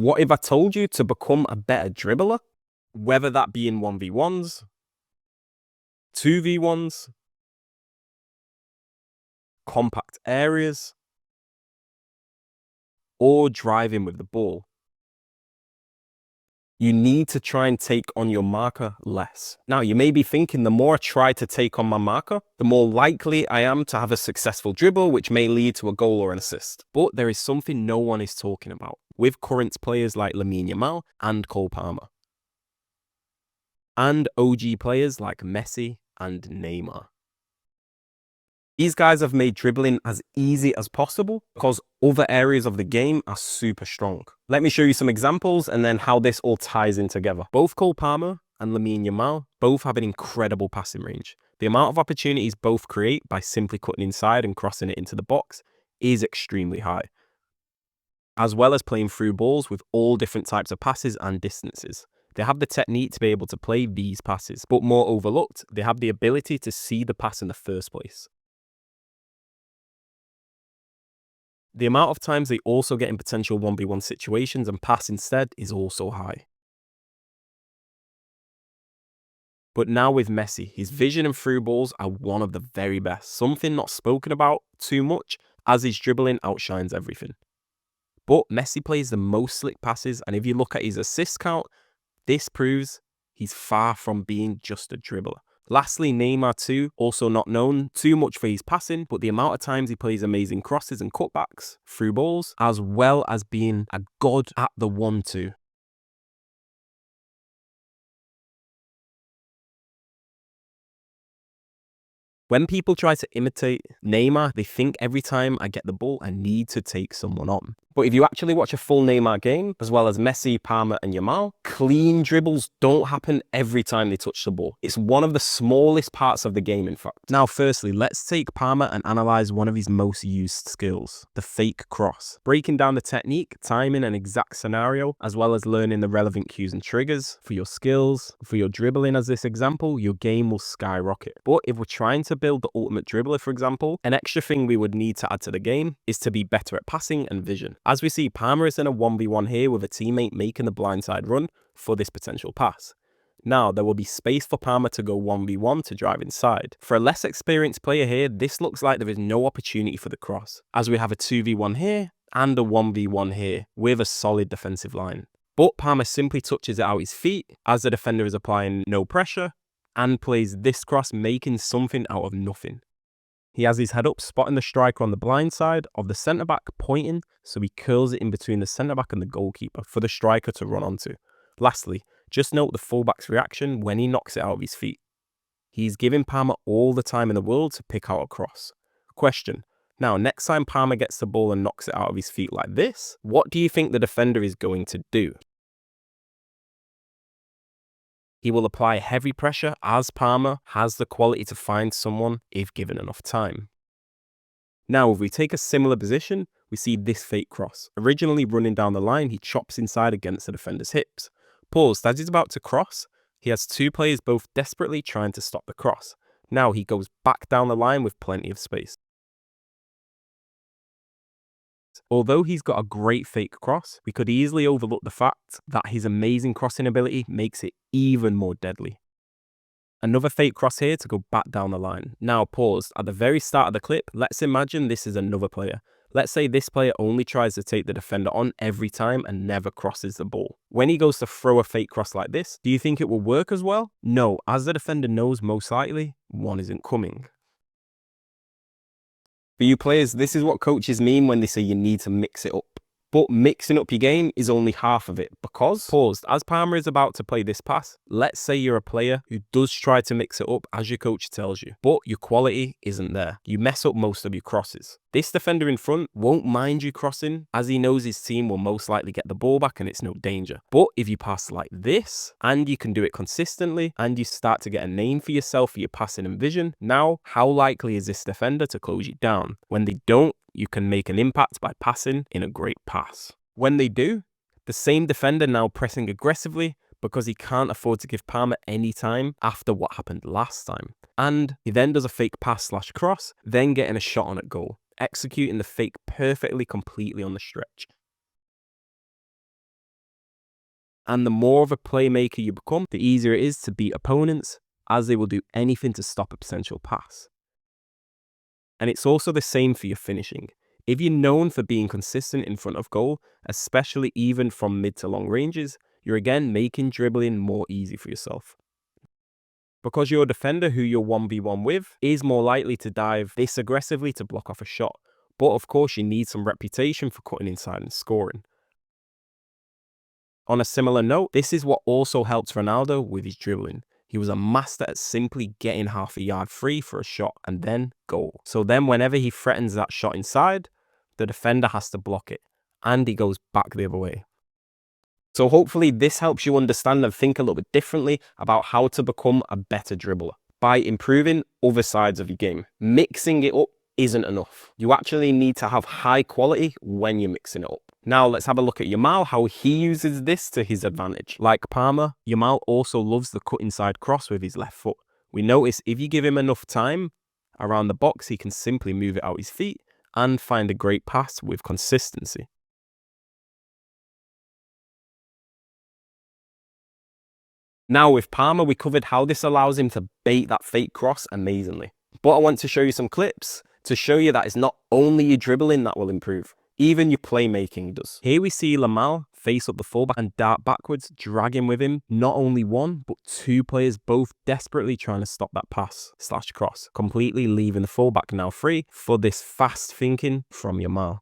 What if I told you to become a better dribbler? Whether that be in 1v1s, 2v1s, compact areas, or driving with the ball. You need to try and take on your marker less. Now, you may be thinking the more I try to take on my marker, the more likely I am to have a successful dribble, which may lead to a goal or an assist. But there is something no one is talking about with current players like Lamine Yamal and Cole Palmer, and OG players like Messi and Neymar. These guys have made dribbling as easy as possible because other areas of the game are super strong. Let me show you some examples and then how this all ties in together. Both Cole Palmer and Lamine Yamal both have an incredible passing range. The amount of opportunities both create by simply cutting inside and crossing it into the box is extremely high, as well as playing through balls with all different types of passes and distances. They have the technique to be able to play these passes, but more overlooked, they have the ability to see the pass in the first place. The amount of times they also get in potential 1v1 situations and pass instead is also high. But now with Messi, his vision and through balls are one of the very best, something not spoken about too much as his dribbling outshines everything. But Messi plays the most slick passes, and if you look at his assist count, this proves he's far from being just a dribbler. Lastly, Neymar too, also not known too much for his passing, but the amount of times he plays amazing crosses and cutbacks, through balls, as well as being a god at the 1-2. When people try to imitate Neymar, they think every time I get the ball, I need to take someone on. But if you actually watch a full Neymar game, as well as Messi, Palmer and Yamal, clean dribbles don't happen every time they touch the ball. It's one of the smallest parts of the game, in fact. Now, firstly, let's take Palmer and analyze one of his most used skills, the fake cross. Breaking down the technique, timing and exact scenario, as well as learning the relevant cues and triggers for your skills, for your dribbling as this example, your game will skyrocket. But if we're trying to build the ultimate dribbler, for example, an extra thing we would need to add to the game is to be better at passing and vision. As we see, Palmer is in a 1v1 here with a teammate making the blindside run for this potential pass. Now, there will be space for Palmer to go 1v1 to drive inside. For a less experienced player here, this looks like there is no opportunity for the cross, as we have a 2v1 here and a 1v1 here with a solid defensive line. But Palmer simply touches it out his feet as the defender is applying no pressure and plays this cross, making something out of nothing. He has his head up, spotting the striker on the blind side of the centre-back, pointing, so he curls it in between the centre-back and the goalkeeper for the striker to run onto. Lastly, just note the fullback's reaction when he knocks it out of his feet. He's giving Palmer all the time in the world to pick out a cross. Question. Now, next time Palmer gets the ball and knocks it out of his feet like this, what do you think the defender is going to do? He will apply heavy pressure as Palmer has the quality to find someone if given enough time. Now, if we take a similar position, we see this fake cross. Originally running down the line, he chops inside against the defender's hips. Paused, as he's about to cross, he has two players both desperately trying to stop the cross. Now he goes back down the line with plenty of space. Although he's got a great fake cross, we could easily overlook the fact that his amazing crossing ability makes it even more deadly. Another fake cross here to go back down the line. Now paused, at the very start of the clip, let's imagine this is another player. Let's say this player only tries to take the defender on every time and never crosses the ball. When he goes to throw a fake cross like this, do you think it will work as well? No, as the defender knows most likely, one isn't coming. For you players, this is what coaches mean when they say you need to mix it up. But mixing up your game is only half of it because, paused, as Palmer is about to play this pass, let's say you're a player who does try to mix it up as your coach tells you, but your quality isn't there. You mess up most of your crosses. This defender in front won't mind you crossing as he knows his team will most likely get the ball back and it's no danger. But if you pass like this and you can do it consistently and you start to get a name for yourself for your passing and vision, now how likely is this defender to close you down? When they don't, you can make an impact by passing in a great pass. When they do, the same defender now pressing aggressively because he can't afford to give Palmer any time after what happened last time. And he then does a fake pass/cross, then getting a shot on at goal, executing the fake perfectly completely on the stretch. And the more of a playmaker you become, the easier it is to beat opponents, as they will do anything to stop a potential pass. And it's also the same for your finishing. If you're known for being consistent in front of goal, especially even from mid to long ranges, you're again making dribbling more easy for yourself. Because your defender who you're 1v1 with is more likely to dive this aggressively to block off a shot. But of course, you need some reputation for cutting inside and scoring. On a similar note, this is what also helps Ronaldo with his dribbling. He was a master at simply getting half a yard free for a shot and then goal. So then whenever he threatens that shot inside, the defender has to block it and he goes back the other way. So hopefully this helps you understand and think a little bit differently about how to become a better dribbler by improving other sides of your game. Mixing it up isn't enough. You actually need to have high quality when you're mixing it up. Now let's have a look at Yamal, how he uses this to his advantage. Like Palmer, Yamal also loves the cut inside cross with his left foot. We notice if you give him enough time around the box, he can simply move it out his feet and find a great pass with consistency. Now with Palmer, we covered how this allows him to bait that fake cross amazingly. But I want to show you some clips to show you that it's not only your dribbling that will improve. Even your playmaking does. Here we see Yamal face up the fullback and dart backwards, dragging with him not only one, but two players both desperately trying to stop that pass/cross, completely leaving the fullback now free for this fast thinking from Yamal.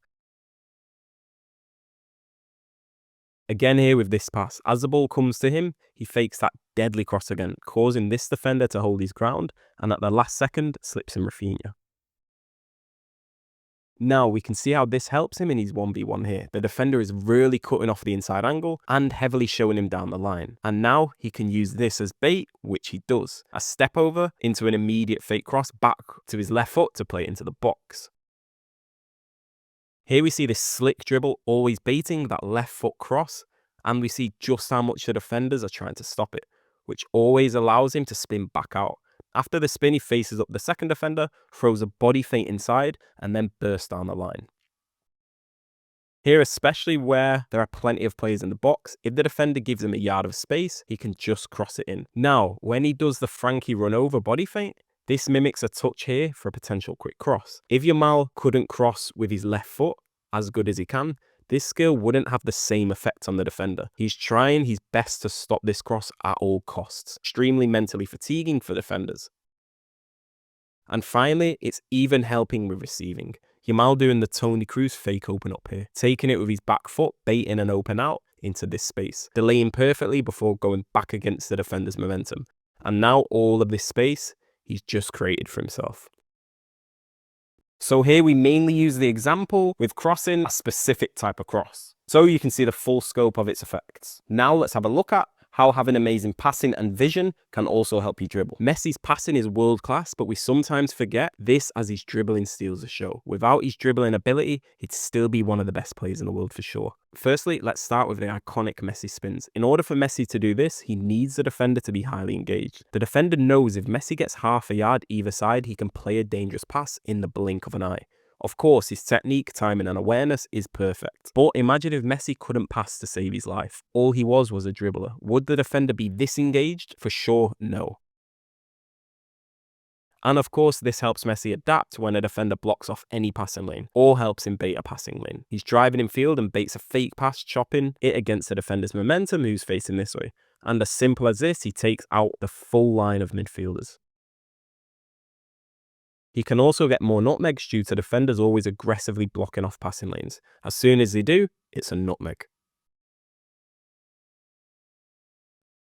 Again here with this pass, as the ball comes to him, he fakes that deadly cross again, causing this defender to hold his ground, and at the last second, slips in Rafinha. Now we can see how this helps him in his 1v1 here. The defender is really cutting off the inside angle and heavily showing him down the line. And now he can use this as bait, which he does. A step over into an immediate fake cross back to his left foot to play into the box. Here we see this slick dribble always baiting that left foot cross, and we see just how much the defenders are trying to stop it, which always allows him to spin back out. After the spin, he faces up the second defender, throws a body feint inside, and then bursts down the line. Here, especially where there are plenty of players in the box, if the defender gives him a yard of space, he can just cross it in. Now, when he does the Frankie run over body feint, this mimics a touch here for a potential quick cross. If Yamal couldn't cross with his left foot as good as he can, this skill wouldn't have the same effect on the defender. He's trying his best to stop this cross at all costs. Extremely mentally fatiguing for defenders. And finally, it's even helping with receiving. Yamal doing the Toni Kroos fake open up here, taking it with his back foot, baiting an open out into this space, delaying perfectly before going back against the defender's momentum. And now all of this space, he's just created for himself. So here we mainly use the example with crossing a specific type of cross, so you can see the full scope of its effects. Now let's have a look at how having amazing passing and vision can also help you dribble. Messi's passing is world class, but we sometimes forget this as his dribbling steals the show. Without his dribbling ability, he'd still be one of the best players in the world for sure. Firstly, let's start with the iconic Messi spins. In order for Messi to do this, he needs the defender to be highly engaged. The defender knows if Messi gets half a yard either side, he can play a dangerous pass in the blink of an eye. Of course, his technique, timing and awareness is perfect. But imagine if Messi couldn't pass to save his life. All he was a dribbler. Would the defender be this engaged? For sure, no. And of course, this helps Messi adapt when a defender blocks off any passing lane, or helps him bait a passing lane. He's driving in field and baits a fake pass, chopping it against the defender's momentum who's facing this way. And as simple as this, he takes out the full line of midfielders. He can also get more nutmegs due to defenders always aggressively blocking off passing lanes. As soon as they do, it's a nutmeg.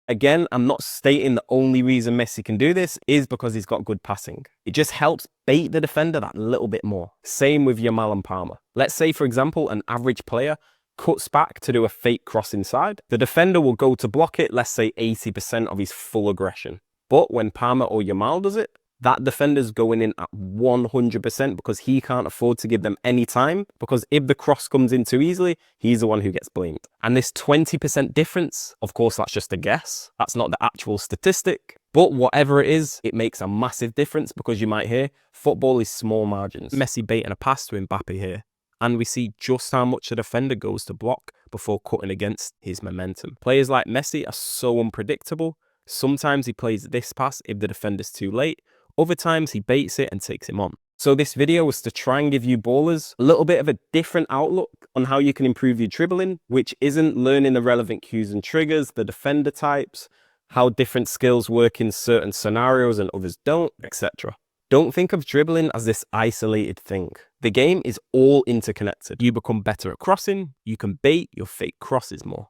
Again, I'm not stating the only reason Messi can do this is because he's got good passing. It just helps bait the defender that little bit more. Same with Yamal and Palmer. Let's say, for example, an average player cuts back to do a fake cross inside. The defender will go to block it, let's say 80% of his full aggression. But when Palmer or Yamal does it, that defender's going in at 100% because he can't afford to give them any time, because if the cross comes in too easily, he's the one who gets blamed. And this 20% difference, of course, that's just a guess. That's not the actual statistic. But whatever it is, it makes a massive difference because you might hear, football is small margins. Messi baiting a pass to Mbappe here. and we see just how much a defender goes to block before cutting against his momentum. Players like Messi are so unpredictable. Sometimes he plays this pass if the defender's too late, other times he baits it and takes him on. So this video was to try and give you ballers a little bit of a different outlook on how you can improve your dribbling, which isn't learning the relevant cues and triggers, the defender types, how different skills work in certain scenarios and others don't, etc. Don't think of dribbling as this isolated thing. The game is all interconnected. You become better at crossing, you can bait your fake crosses more.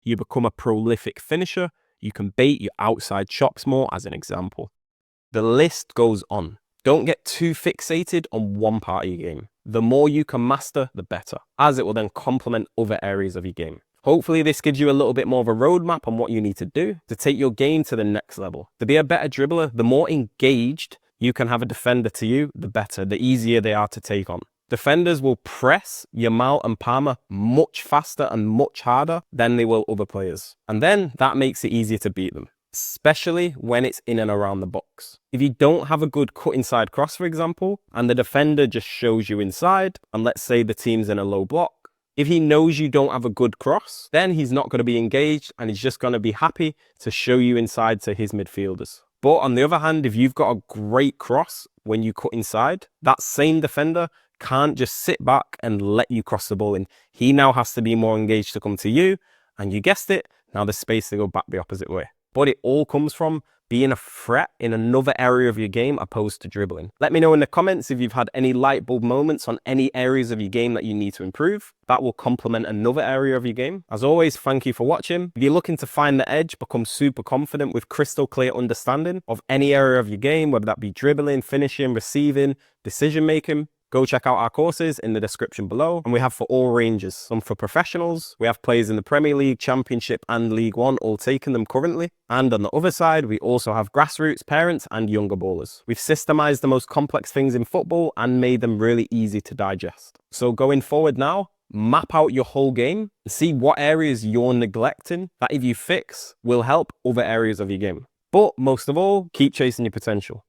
You become a prolific finisher, you can bait your outside chops more, as an example. The list goes on. Don't get too fixated on one part of your game. The more you can master, the better, as it will then complement other areas of your game. Hopefully this gives you a little bit more of a roadmap on what you need to do to take your game to the next level. To be a better dribbler, the more engaged you can have a defender to you, the better, the easier they are to take on. Defenders will press Yamal and Palmer much faster and much harder than they will other players. And then that makes it easier to beat them, especially when it's in and around the box. If you don't have a good cut inside cross, for example, and the defender just shows you inside, and let's say the team's in a low block, if he knows you don't have a good cross, then he's not going to be engaged and he's just going to be happy to show you inside to his midfielders. But on the other hand, if you've got a great cross when you cut inside, that same defender can't just sit back and let you cross the ball in. He now has to be more engaged to come to you, and you guessed it, now there's space to go back the opposite way. But it all comes from being a threat in another area of your game opposed to dribbling. Let me know in the comments if you've had any light bulb moments on any areas of your game that you need to improve. That will complement another area of your game. As always, thank you for watching. If you're looking to find the edge, become super confident with crystal clear understanding of any area of your game, whether that be dribbling, finishing, receiving, decision making, go check out our courses in the description below. And we have for all ranges. Some for professionals. We have players in the Premier League, Championship and League One all taking them currently. And on the other side, we also have grassroots, parents and younger ballers. We've systemized the most complex things in football and made them really easy to digest. So going forward now, map out your whole game and see what areas you're neglecting that if you fix will help other areas of your game. But most of all, keep chasing your potential.